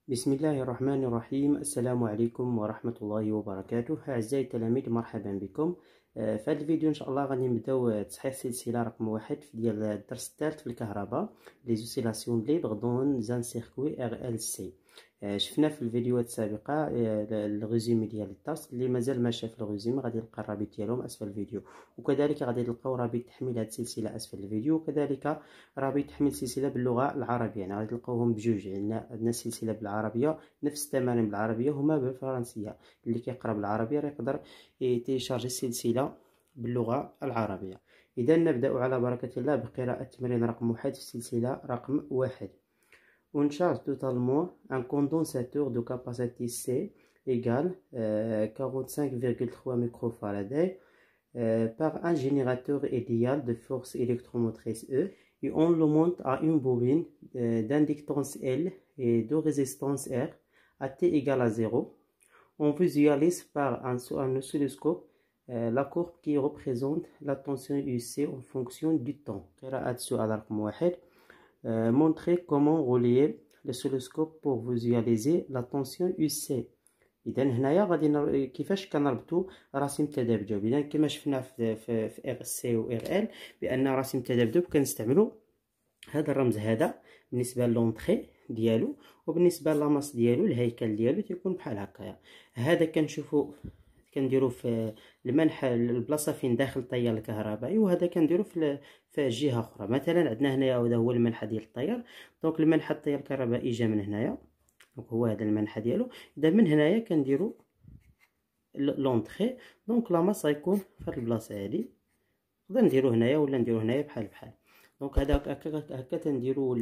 بسم الله الرحمن الرحيم. السلام عليكم ورحمة الله وبركاته. أعزائي التلاميذ، مرحبا بكم. في هذا الفيديو إن شاء الله غادي نبداو تصحيح سلسلة رقم 1 ديال الدرس الثالث في الكهرباء، لي زوسيلاسيون ليبر دون زان سيركوي ار ال سي. شفنا في الفيديوهات السابقة الريزومي ديال الدرس. اللي مازال ما شاف الريزومي غادي يلقى الرابط ديالهم اسفل الفيديو، وكذلك غادي تلقاو رابط تحميل هذه السلسلة اسفل الفيديو، وكذلك رابط تحميل السلسلة باللغة العربية. يعني غادي تلقاوهم بجوج، عندنا السلسلة بالعربية نفس التمارين بالعربية، هما بالفرنسية. اللي كيقرا بالعربية راه يقدر يتيشارجي السلسلة باللغة العربية. إذا نبدأ على بركة الله بقراءة تمرين رقم 1 في السلسلة رقم 1. On charge totalement un condensateur de capacité C égale 45,3 microfarad par un générateur idéal de force électromotrice E, et on le monte à une bobine d'inductance L et de résistance R à T égale à 0. On visualise par un oscilloscope la courbe qui représente la tension UC en fonction du temps. قراءة السؤال رقم 1. Montrer comment relier l'oscilloscope pour visualiser la tension UC. اذا هنايا غادي كيفاش كنربطوا رسم التذبذب. اذا كما شفنا في ار سي و ار ال بان رسم التذبذب كنستعملوا هذا الرمز هذا بالنسبه لونطري ديالو، وبالنسبه للاماس ديالو الهيكل ديالو تيكون بحال هكايا. هذا كنشوفوا كنديروا في المنحى البلاصه فين داخل التيار الكهربائي، وهذا كنديروا في جهه اخرى. مثلا عندنا هنايا هذا هو المنحى ديال التيار. دونك المنحى التيار الكهربائي جا من هنايا، دونك هو هذا المنحى ديالو. اذا من هنايا كنديروا لونطري، دونك لاماس غيكون في هذه البلاصه هذه. نقدر نديرو هنايا ولا نديرو هنايا بحال. دونك هذا هكا تنديرو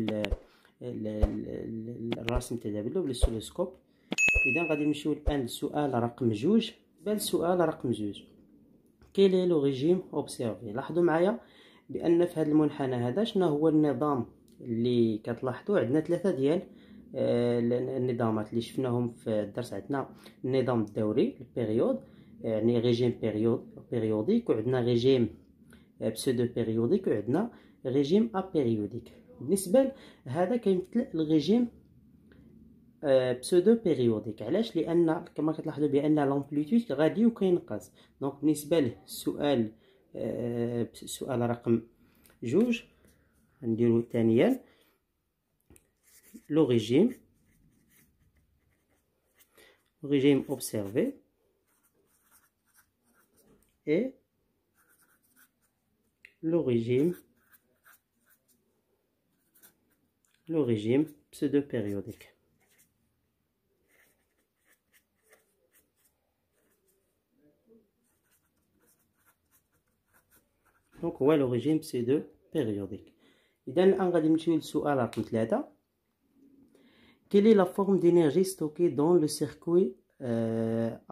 الرسم التذبذب بالسلوسكوب. اذا غادي نمشيو الان للسؤال رقم 2. السؤال رقم 2: كيل اي لو ريجيم اوبسيرفي. لاحظوا معايا بان في هذا المنحنى هذا شنو هو النظام اللي كتلاحظوا. عندنا ثلاثه ديال النظامات اللي شفناهم في الدرس. عندنا النظام الدوري البيريود، يعني ريجيم بيريوديك، وعندنا ريجيم بسودو بيريوديك، وعندنا ريجيم ابيريوديك. بالنسبه لهذا كيمثل الريجيم بسودو بيريوديك. علاش؟ لان كما كتلاحظوا بان لامبليتود غادي وكينقص. دونك بالنسبه للسؤال السؤال رقم 2 نديرو ثانيا le régime observé et le régime pseudo-périodique. Donc هو le régime pseudo-périodique. إذا الآن غادي نمشيو للسؤال رقم 3. Quelle est la forme d'énergie stockée dans le circuit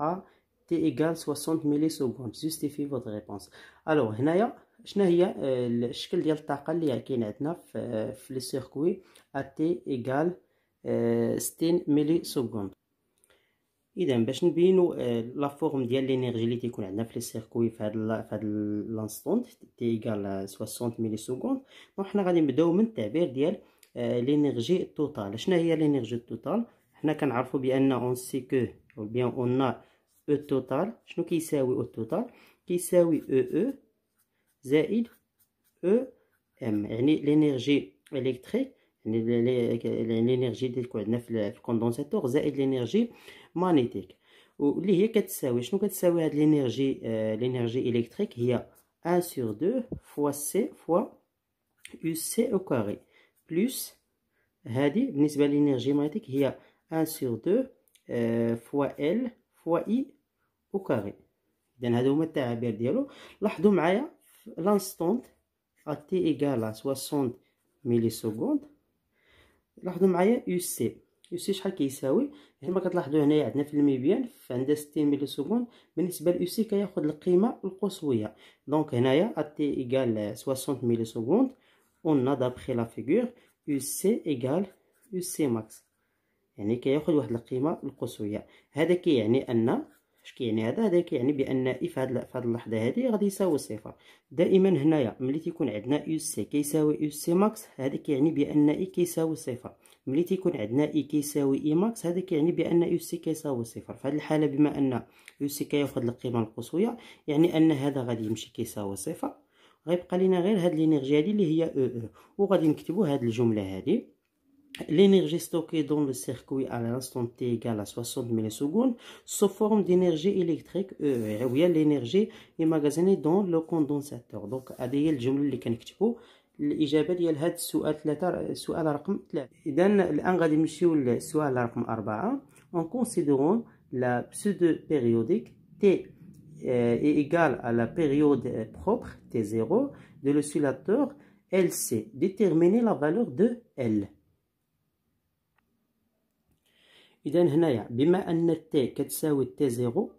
à t égale 60 millisecondes? Justifiez votre réponse. Alors هنايا شنو هي الشكل ديال الطاقة اللي كاين عندنا في السيركوي à t égale 60 مليسكوند. اذا باش نبينوا لا فورم ديال لينيرجي اللي تيكون عندنا في السيركوي في هذا لانستون تي ايغال 60 مليسكوند، دونك حنا غادي نبداو من التعبير ديال لينيرجي توتال. شنو هي لينيرجي توتال؟ حنا كنعرفوا بان اون سي كو او بيان اون ا او توتال. شنو كيساوي او توتال؟ كيساوي او زائد او ام، يعني لينيرجي الكتريك، يعني لينيرجي اللي تكون عندنا في الكوندونساتور زائد لينيرجي مانيتيك، واللي هي كتساوي شنو؟ كتساوي هاد لينيرجي الكتريك هي 1 sur 2 fois C fois UC au carré بلس هادي بالنسبه للانرجي مانيتيك هي 1 sur 2 fois L fois I au carré. اذا هادو هما التعابير ديالو. لاحظوا معايا لانستون à t égale 60 مليسكوند. لاحظوا معايا يو سي شحال كيساوي. كما كتلاحظوا هنايا عندنا في الميبيان عندها 60 مليسكوند. بالنسبه ليو سي كياخذ القيمه القصويه. دونك هنايا ا تي ايغال 60 مليسكوند، اون ا دابخي لا فيغور يو سي ايغال يو سي ماكس، يعني كياخذ واحد القيمه القصويه. هذا كيعني ان اش كيعني هذا؟ هذا كيعني بان اي في هذه اللحظه هذه غادي يساوي صفر. دائما هنايا ملي تيكون عندنا يو سي كيساوي يو سي ماكس، هذا كيعني بان اي كيساوي صفر. ملي تيكون عندنا اي كيساوي اي ماكس، هذا كيعني بان يو سي كيساوي صفر. في هذه الحاله بما ان يو سي كياخذ القيمه القصويه، يعني ان هذا غادي يمشي كيساوي صفر. غيبقى لينا غير هاد الانرجي هذه اللي هي او، وغادي نكتبوا هاد الجمله هذه: l'énergie stockée dans le circuit à l'instant t égale à 60 millisecondes sous forme d'énergie électrique E, ou bien l'énergie emmagasinée dans le condensateur. Donc هذه هي الجمله اللي كنكتبوا الاجابه ديال هذا السؤال 3، السؤال رقم 3. اذا الان غادي نمشيو للسؤال رقم 4. en considérant la pseudo-périodique t est égale à la période propre t0 de l'oscillateur LC, déterminer la valeur de L. إذا هنايا بما أن تي كتساوي تي زيرو،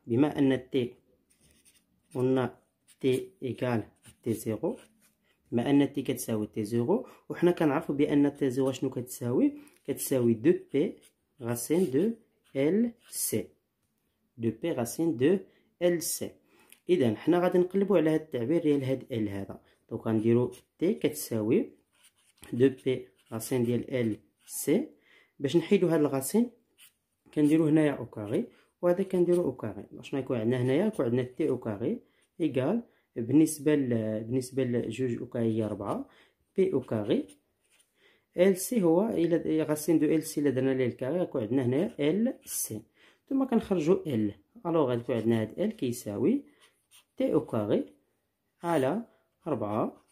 بما أن تي قلنا تي إيكال تي زيرو، بما أن تي كتساوي تي زيرو، وحنا كنعرفو بأن تي زيرو شنو كتساوي؟ كتساوي دو بي راسين دو ال سي، دو بي راسين دو ال سي. إذا حنا غادي نقلبو على هاد التعبير ديال هاد ال هذا. دونك غنديرو تي كتساوي دو بي راسين ديال ال سي. باش نحيدو هاد الغاسين كنديرو هنايا او كاري، وهذا كنديرو او كاري. شنو غيكون عندنا هنايا؟ يكون عندنا تي او كاري ايكال بالنسبه لجوج او كاري هي 4 بي او كاري ال سي. هو الى غاسين دو ال سي الا درنا ليه الكاري غيكون عندنا هنايا ال سي، ثم كنخرجو ال. الوغ غيكون عندنا هاد ال كيساوي تي او كاري على 4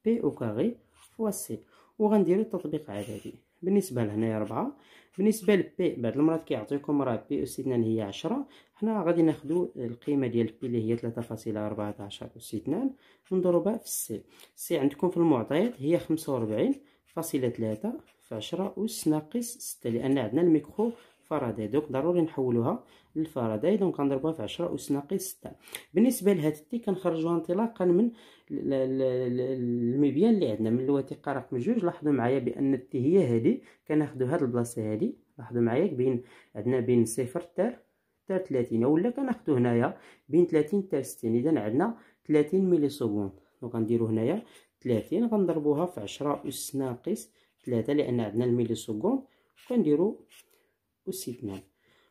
بي او كاري فوا سي. وغنديرو التطبيق عددي. بالنسبه لهنايا 4، بالنسبه لبي بعض المرات كيعطيكم راه بي اس 2 هي 10، حنا غادي ناخدو القيمه ديال بي اللي هي 3.14 اس 2 نضربها في سي. سي عندكم في المعطيات هي 45.3 في 10 اس ناقص 6، لان عندنا الميكرو فاراداي، دونك ضروري نحولوها للفاراداي. دونك غنضربوها في 10 اس ناقص 6. بالنسبه لهاد التي كنخرجوها انطلاقا من المبيان اللي عندنا من الوثيقه رقم 2. لاحظوا معايا بان التي هي هذه، كناخذوا هاد البلاصه هذه. لاحظوا معايا بين عندنا بين 0 تاع 30، ولا كناخذوا هنايا بين 30 تاع 60. اذا عندنا 30 ملي سكوند. دونك غنديروا هنايا 30 غنضربوها في 10 اس ناقص 3، لان عندنا الملي سكوند، كنديروا اس 2.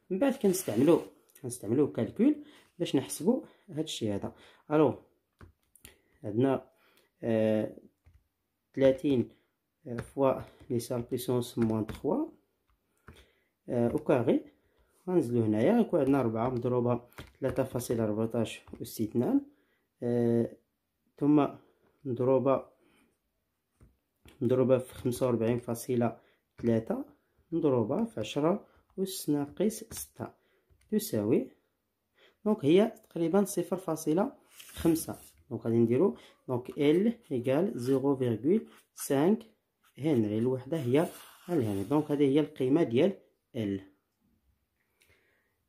من بعد كنستعملوا كالكول باش نحسبوا هاد الشيء هذا. الو عندنا 30 فوا لي سال بيسونس موان 3 او كاري. غنزلو هنايا غيكون عندنا 4 مضروبه 3.14 اس 2 ثم مضروبه في 45.3 مضروبه في 10 اس ناقص 6 تساوي، دونك هي تقريبا 0.5. دونك غادي نديرو دونك ال ايكال 0.5 هنري. الوحده هي الهنري. دونك هذه هي القيمه ديال ال.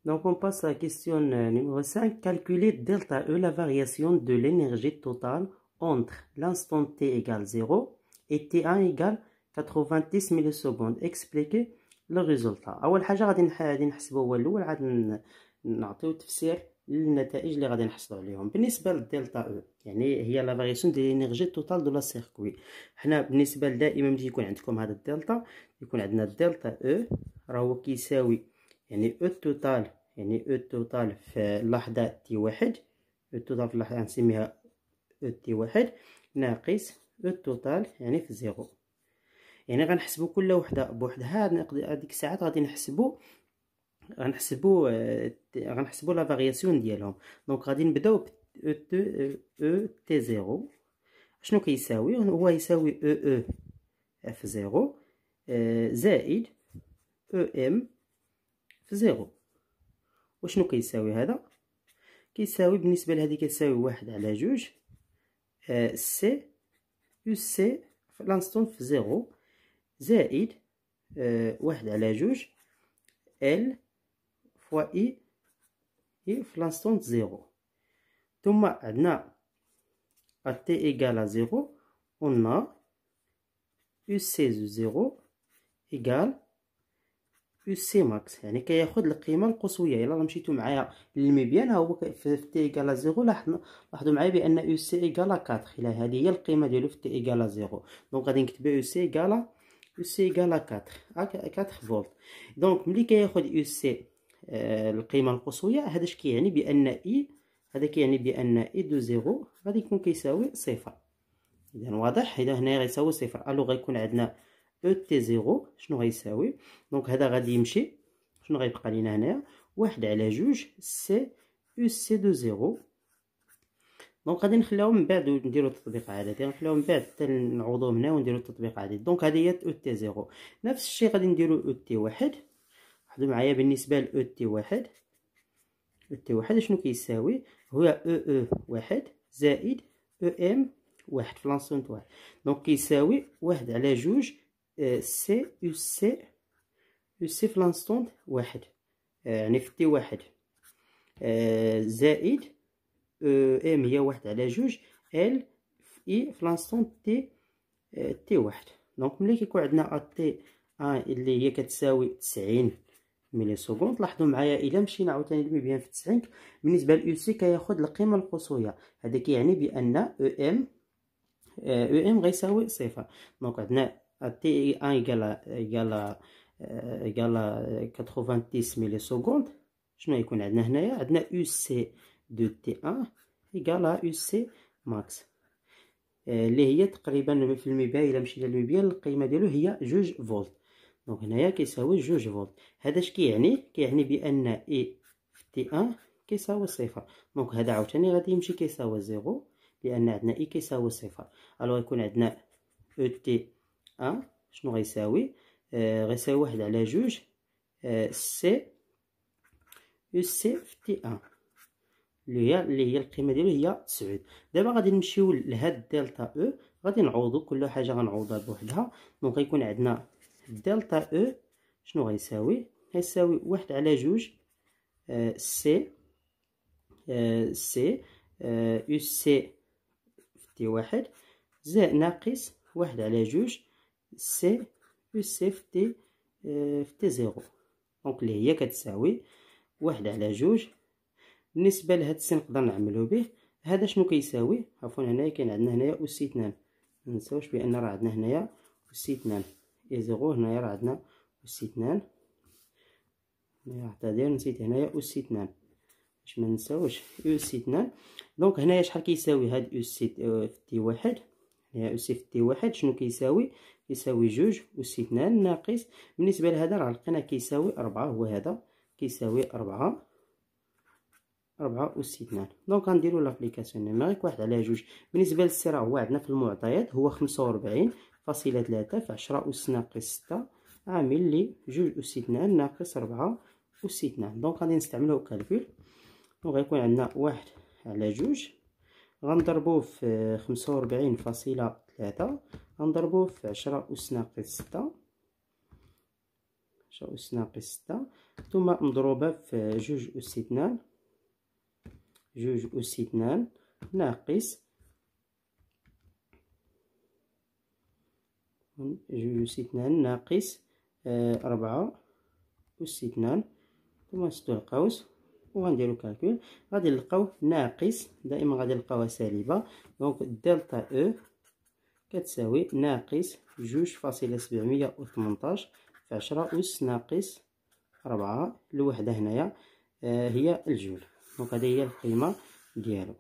Donc on passe à la question numéro 5. Calculer delta E, la variation de l'énergie totale entre l'instant t égale 0 et t1 égale 90 millisecondes. Expliquez le résultat. أول حاجة غادي نحسبو هو الأول، عاد نعطيو تفسير للنتائج اللي غادي نحصلوا عليهم. بالنسبة للدلتا أو يعني هي لا فارياسيون دو لينيرجي توتال دو لا سيركوي. حنا بالنسبة دائما ملي يكون عندكم هذا الدلتا يكون عندنا الدلتا أو راه هو كيساوي يعني او توتال، يعني او توتال في اللحظة تي واحد، او توتال في اللحظة نسميها او تي واحد ناقص او توتال يعني في زيرو. يعني غنحسبو كل وحدة بوحدها. هاديك الساعات غادي غنحسبو لا فارياسيون ديالهم. دونك غادي نبداو ب او تي زيرو. شنو كيساوي؟ هو يساوي او في زيرو زائد او ام في زيرو. وشنو كيساوي هذا؟ كيساوي بالنسبه لهذه كتساوي 1 على 2 سي او سي في لانستون في زيرو زائد 1 على 2 ال فوا اي في لانستون زيرو. ثم عندنا t égale à 0 on a u16 0 égale او سي ماكس، يعني كياخد القيمه القصويه. الا مشيتو معايا للمبيان ها هو في تي ايكال زيرو، لاحظوا معايا بان او سي ايكال 4. الا هذه هي القيمه ديالو في تي ايكال زيرو، دونك غادي نكتب او سي ايكال 4 فولت. دونك ملي كياخد او سي القيمه القصويه، هذا اش كيعني بان اي، هذا كيعني بان اي دو زيرو غادي يكون كيساوي صفر. اذا واضح، اذا هنا غيساوي صفر، الو غيكون عندنا او تي زيرو شنو غيساوي. دونك هذا غادي يمشي، شنو غيبقى لينا هنايا؟ 1/2 سي او سي دو زيرو. دونك غادي نخليوه من بعد ونديرو التطبيق عادي، غنخليوه من بعد حتى نعوضوه هنا ونديرو التطبيق عادي. دونك هذه هي او تي زيرو. نفس الشيء غادي نديرو او تي واحد. لاحظوا معايا بالنسبه ل او تي واحد، او تي واحد شنو كيساوي؟ هو او واحد زائد او ام واحد في لانسونت واحد. دونك كيساوي 1/2 سي او سي او سي في لانسونت واحد، يعني في تي واحد، زائد ام هي 1/2 ال في اي في لانسطون تي واحد. دونك ملي كيكون عندنا تي ان اللي هي كتساوي 90 ملي سكوند، لاحظوا معايا الا مشينا عاوتاني للمبيان في 90 بالنسبه لاو سي كياخد القيمه القصويه، هذا كيعني بان او ام غيساوي صفر. دونك عندنا تي ان ايكال 90 ملي سكوند، شنو يكون عندنا هنايا؟ عندنا او سي دو تي ان ايكال او سي ماكس، اللي هي تقريبا في المبيان، الا مشينا للمبيان القيمه ديالو هي 2 فولت. دونك هنايا كيساوي 2 فولت. هذا اش كيعني؟ كيعني بان اي في تي ان كيساوي صفر. دونك هذا عاوتاني غادي يمشي كيساوي زيرو، لان عندنا اي كيساوي صفر. الو غيكون عندنا او تي ان شنو غيساوي؟ غيساوي 1/2 سي او سي في تي ان، اللي هي القيمه ديالو هي 9. دابا غادي نمشيو لهاد دلتا او، غادي نعوضو كل حاجه غنعوضها بوحدها. دونك غيكون عندنا دلتا او شنو غيساوي؟ غيساوي 1/2 سي سي او سي في تي واحد زائد ناقص 1/2 سي او سي في تي زيرو. دونك اللي هي كتساوي 1/2. بالنسبه لهاد السي نقدر نعملو به، هذا شنو كيساوي؟ عفوا هنايا كاين عندنا هنايا اس 2، منساوش بان راه عندنا هنايا اس 2 اي زيرو، هنايا راه عندنا اس 2، هنايا اعتذر نسيت هنايا اس 2 باش ما نساوش اس 2. دونك هنايا شحال كيساوي هاد اس في تي واحد؟ هي اس في تي واحد شنو كيساوي؟ كيساوي 2 اس 2 ناقص، بالنسبه لهذا راه لقينا كيساوي 4، هو هذا كيساوي 4 أس 2. دونك غنديرو لابليكاسيون نيميريك 1/2. بالنسبه للسي راه هو عندنا في المعطيات هو 45.3 في 10 أس ناقص 6 عامل لي 2 أس 2 ناقص 4 أس 2. دونك غادي نستعملو كالكول. دونك غيكون عندنا 1/2 غنضربوه في 45.3 غنضربوه في 10 أس ناقص 6، 10 أس ناقص 6 ثم مضروبة في 2 أس 2، 2 أس 2 ناقص 2 أس 2 ناقص 4 أس 2 ثم نسدو القوس وغنديرو كالكول. غادي نلقاو ناقص، دائما غادي نلقاوها سالبة. دونك دلتا او كتساوي ناقص 2.718 في 10 أس ناقص 4، الوحدة هنايا هي الجول. دونك هذه هي القيمة ديالو.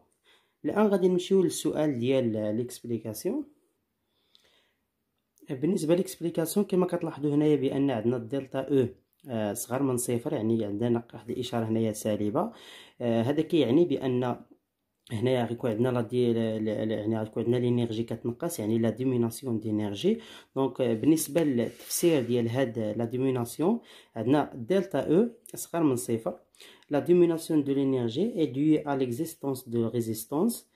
الآن غادي نمشيو للسؤال ديال ليكسبليكاسيون. بالنسبة ليكسبليكاسيون كما كتلاحظوا هنايا بأن عندنا الدلتا او صغر من صفر، يعني عندنا واحد الإشارة هنايا سالبة. هذا كيعني بأن هنايا غيكون عندنا يعني غتكون عندنا لينيرجي كتنقص، يعني لا ديميناسيون دينيرجي. دونك بالنسبه للتفسير ديال هاد لا ديميناسيون عندنا دلتا او اصغر من صفر. لا ديميناسيون دو لينيرجي est due à l'existence de résistance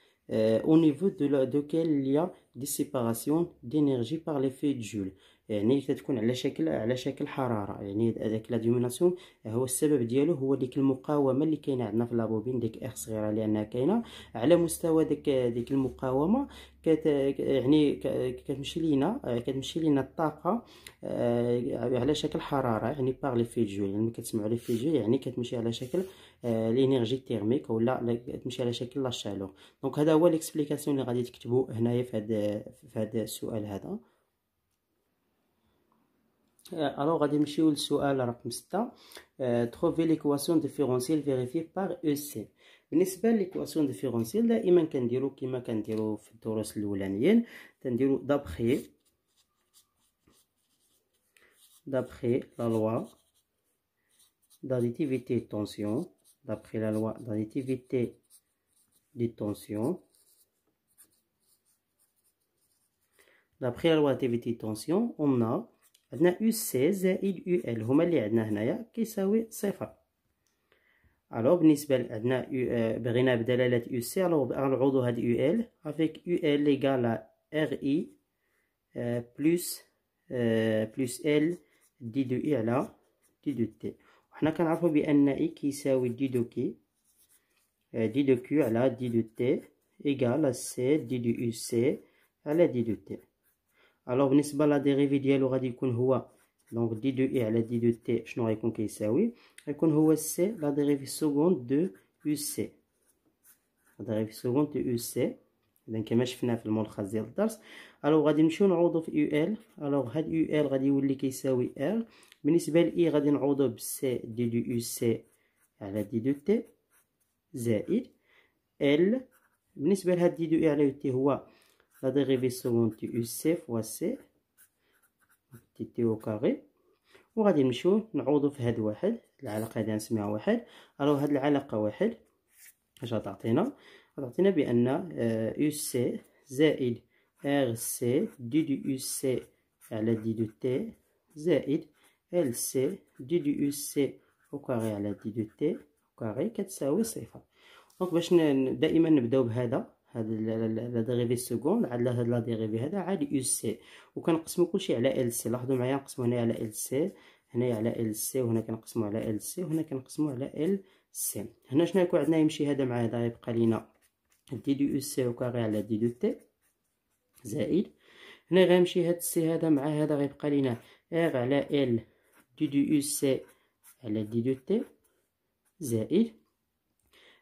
au niveau de laquelle il y a des séparations d'énergie par l'effet de Joule. يعني كتكون على شكل حراره. يعني هذاك لا دوميناسيون هو السبب ديالو هو ديك المقاومه اللي كاينه عندنا في لابوبين، ديك اخ صغيره لانها كاينه على مستوى ديك المقاومه. يعني كتمشي لينا الطاقه على شكل حراره، يعني باغ لي في جول. يعني كتسمعوا لي في جول يعني كتمشي على شكل لينيرجي تيرميك ولا تمشي على شكل لا شالور. دونك هذا هو ليكسبليكاسيون اللي غادي تكتبوا هنايا في هذا السؤال هذا. الوغ غادي نمشيو للسؤال رقم 6. تروفي ليكواسيون ديفيرونسييل فيريفي باغ او سي. بالنسبه ليكواسيون ديفيرونسييل دائما كنديرو كما كنديرو في الدروس الاولانيين، كنديرو دابخي لا لوا d'additivité de tension, d'après la loi d'additivité de tension, d'après la loi d'additivité de tension, on a عندنا UC زائد UL هما اللي عندنا هنايا كيساوي صفر. الوغ بالنسبة عندنا بغينا بدلالة UC، الوغ غنعوضو هاد UL avec UL égale RI plus L دي دو I على دي دو T. وحنا كنعرفو بأن I كيساوي دي دو كي دي دو كيو على دي دو T إيكال سي دي دو يو سي على دي دو T. الوغ بالنسبة لا ديريفي ديالو غادي يكون هو دونك دي دو اي على دي دو تي. شنو غيكون كيساوي؟ غيكون هو سي لا ديريفي سكوند دو يو سي، لا ديريفي سكوند دو يو سي. اذا كما شفنا في الملخص ديال الدرس. الوغ غادي نمشيو نعوضو في يو ال. الوغ هاد يو ال غادي يولي كيساوي ار. بالنسبة ل اي غادي نعوضو بسي دي دو يو سي على دي دو تي زائد ال. بالنسبة لهاد دي دو اي على يو تي هو لا ديريفي سكوند دو يو سي فوا سي تي او كاري. وغادي نمشيو نعوضو في هاد واحد، العلاقة هادي نسميها واحد. الوغ هاد العلاقة واحد اش غتعطينا؟ غتعطينا بأن يو سي زائد ار سي دي دو يو سي على دي دو تي زائد ال سي دي دو يو سي او كاري على دي دو تي او كاري كتساوي صفر. دونك باش دائما نبداو بهذا لا ديريفي سكوند على هاد لا ديريفي هذا عاد يو سي، وكنقسمو كلشي على ال سي. لاحظوا معايا نقسمو هنا على ال سي، هنايا على ال سي، وهنا كنقسمو على ال سي، وهنا كنقسمو على ال سي. هنا شنو يكون عندنا؟ يمشي هذا مع هذا، يبقى لينا دي دو يو سي او كاري على دي دو تي زائد هنا غيمشي هاد السي هذا مع هذا، غيبقى لينا ار على ال دي دو يو سي على دي دو تي زائد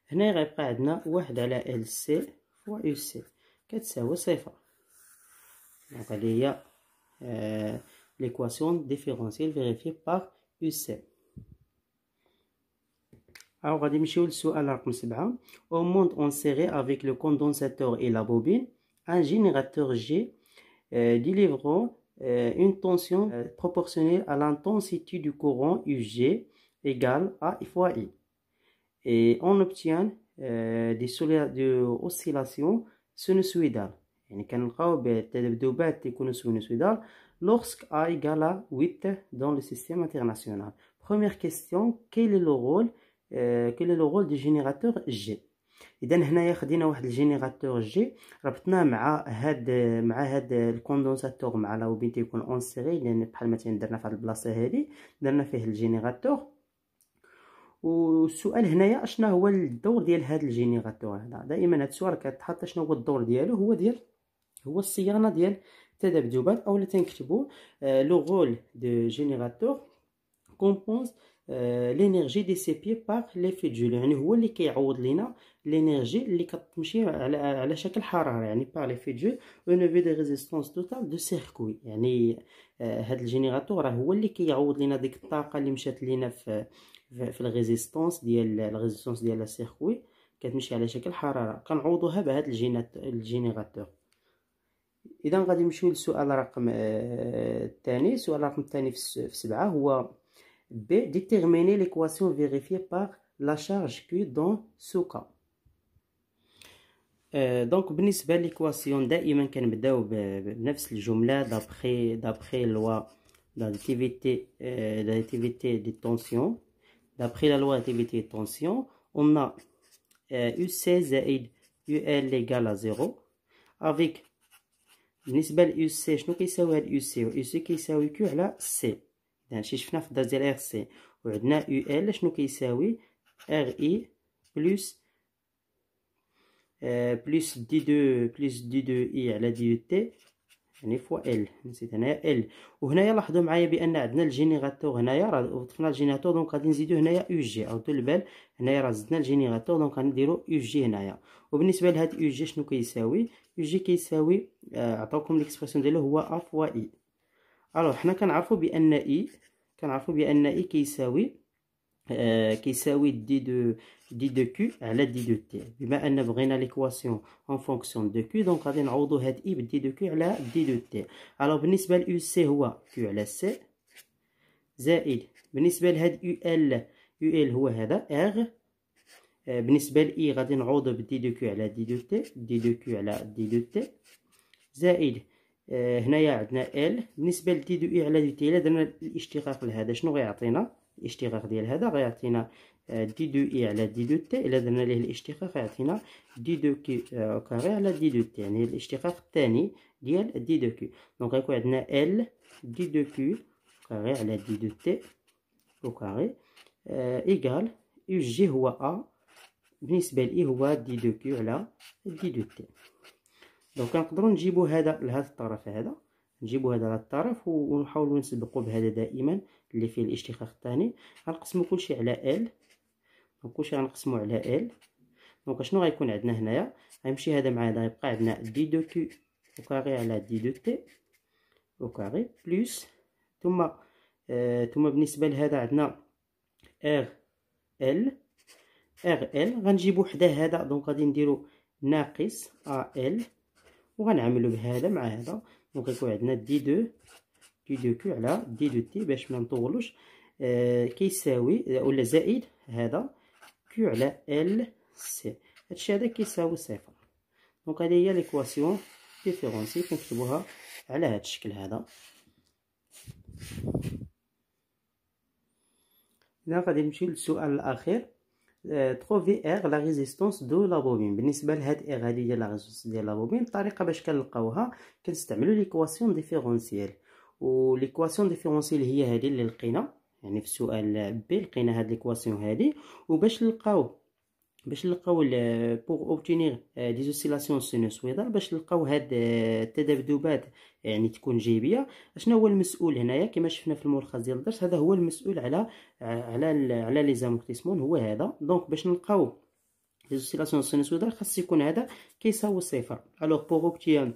هنا غيبقى عندنا واحد على ال سي فوا يو سي كتساوي صفر. دونك هادي هي l'équation différentielle vérifiée par UC. Alors غادي نمشيو للسؤال رقم 7. Au monde enserré avec le condensateur et la bobine, un générateur G délivrant une tension proportionnelle à l'intensité du courant UG égale A fois I. Et on obtient des oscillations sinusoïdales. يعني كنلقاو التذبذبات تيكونوا sinusoïdales lorsque A égale à 8 dans le système international. Première question, quel est le rôle du générateur G? اذا هنايا خدينا واحد الجينيراتور جي ربطناه مع هاد الكوندونساتور مع لا بوبين تيكون اونسيري، لان بحال مثلا درنا في هاد البلاصه هادي درنا فيه الجينيراتور. والسؤال هنايا اشنا هو الدور ديال هاد الجينيراتور هذا؟ دائما هاد السؤال كتحط شنو هو الدور ديالو، هو الصيانه ديال التذبذبات، اولا تنكتبوا لو رول دو جينيراتور كومبونس لينيرجي ديسيبي باغ لي في جول. يعني هو اللي كيعوض لينا لينيرجي اللي كتمشي على شكل حراره، يعني باغ لي في جول او نيفو دي ريزيستونس توتال دو سيركوي. يعني هاد الجينيراتور راه هو اللي كيعوض لينا ديك الطاقه اللي مشات لينا في الريزيستونس ديال السيركوي كتمشي على شكل حراره، كنعوضوها بهاد الجينيراتور. اذا غادي نمشيو للسؤال رقم الثاني. السؤال رقم الثاني في 7 هو B. Déterminer l'équation vérifiée par la charge Q dans ce cas. دونك بالنسبه ليكواسيون دائما كنبداو بنفس الجمله دابخي لوا d'additivité de tension. D'après la loi d'additivité de tension, on a UC زائد UL égale à 0 avec بالنسبه ل سي شنو كيساوي هاد يو سي كيساوي كيو على سي. اذا هادشي شفنا في الدرس ديال ار سي. وعندنا يو ال شنو كيساوي ار اي بلس بلس دي دو اي على دي يو تي، يعني فوا ال. نسيت هنايا ال. وهنايا لاحظوا معايا بان عندنا الجينيراتور هنايا، راه ضفنا الجينيراتور دونك غادي نزيدو هنايا يو جي. ردوا البال هنايا راه زدنا الجينيراتور دونك غنديرو يو جي هنايا. وبالنسبه لهاد يو جي شنو كيساوي؟ يو جي كيساوي عطاوكم ليكسبرسيون ديالو هو ا فوا اي. الوغ حنا كنعرفوا بان اي كيساوي دي دو كيو على دي دو تي. بما ان بغينا ليكواسيون اون فونكسيون دو كيو دونك غادي نعوضو هاد اي بدي دو كيو على دي دو تي. الوغ بالنسبه ل سي هو كيو على سي زائد بالنسبه لهاد يو ال هو هذا ار. بالنسبه ل اي غادي نعوضو بدي دو كيو على دي دو تي، دي دو كيو على دي دو تي زائد هنايا عندنا ال. بالنسبه لدي دو اي على دي تي الا درنا الاشتقاق لهذا شنو غيعطينا؟ الاشتقاق ديال هذا غيعطينا دي دو اي على دي دو تي. الا درنا ليه الاشتقاق غيعطينا دي دو كي كاري على دي دو تي، يعني الاشتقاق الثاني ديال دي دو كي. دونك غيكون عندنا ال دي دو كي كاري على دي دو تي او كاري ايكال يو جي هو ا بالنسبه لاي هو دي دو كي على دي دو تي. دونك نقدروا نجيبوا هذا لهذا الطرف، هذا نجيبوا هذا لهذا الطرف ونحاولوا نسبقوا بهذا دائما اللي فيه الاشتقاق الثاني. غنقسموا كلشي على ال. دونك كلشي غنقسموا على ال. دونك شنو غيكون عندنا هنايا؟ غيمشي هذا مع هذا يبقى عندنا دي دو كي او كاري على دي دو تي او كاري بلس ثم بالنسبه لهذا عندنا ار ال. غنجيبوا حدا هذا دونك غادي نديروا ناقص ا ال وغنعملوا بهذا مع هذا. دونك غيكون عندنا دي دو كيو على دي دو تي باش ما نطولوش كيساوي ولا زائد هذا كيو على ال سي. هادشي هذا كيساوي صفر. دونك هذه هي ليكواسيون ديفيرونسي كنكتبوها على هذا الشكل هذا. اذا غادي نمشيو للسؤال الاخير. trouver R la résistance de la bobine. بالنسبه لهاد R هذه هي لا ريزيستونس ديال لا بوبين. الطريقه باش كنلقاوها كنستعملوا ليكواسيون ديفيرونسيال. وليكواسيون ديفيرونسيال هي هذه اللي لقينا، يعني في السؤال بي لقينا هاد ليكواسيون هذه. وباش نلقاو pour obtenir des oscillations sinusoïdales، باش نلقاو هاد التذبذبات يعني تكون جيبيه. شنو هو المسؤول هنايا؟ كما شفنا في الملخص ديال الدرس هذا هو المسؤول على لي زامورتيسمون هو هذا. دونك باش نلقاو les oscillations sinusoïdales خاص يكون هذا كيساوي صفر. alors pour obtenir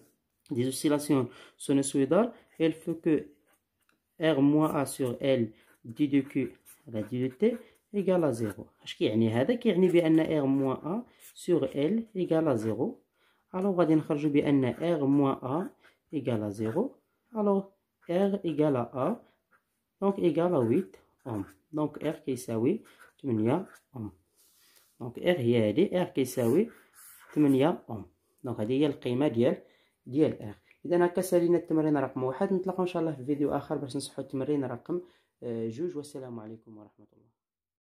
des oscillations sinusoïdales il faut que r moins a sur l d de q على d de t égale à 0. اش كيعني هذا؟ كيعني بان r moins a sur l égale à 0. alors غادي نخرجوا بان r moins a égale à 0. alors r égale à a donc égale à 8 ohm. donc r كيساوي 8 ohm. دونك R هي هادي، R كيساوي 8 أوم. دونك هادي هي القيمة ديال R. إذا هكا سالينا التمرين رقم 1. نتلاقاو إن شاء الله في فيديو آخر باش نصحو التمرين رقم 2. والسلام عليكم ورحمة الله.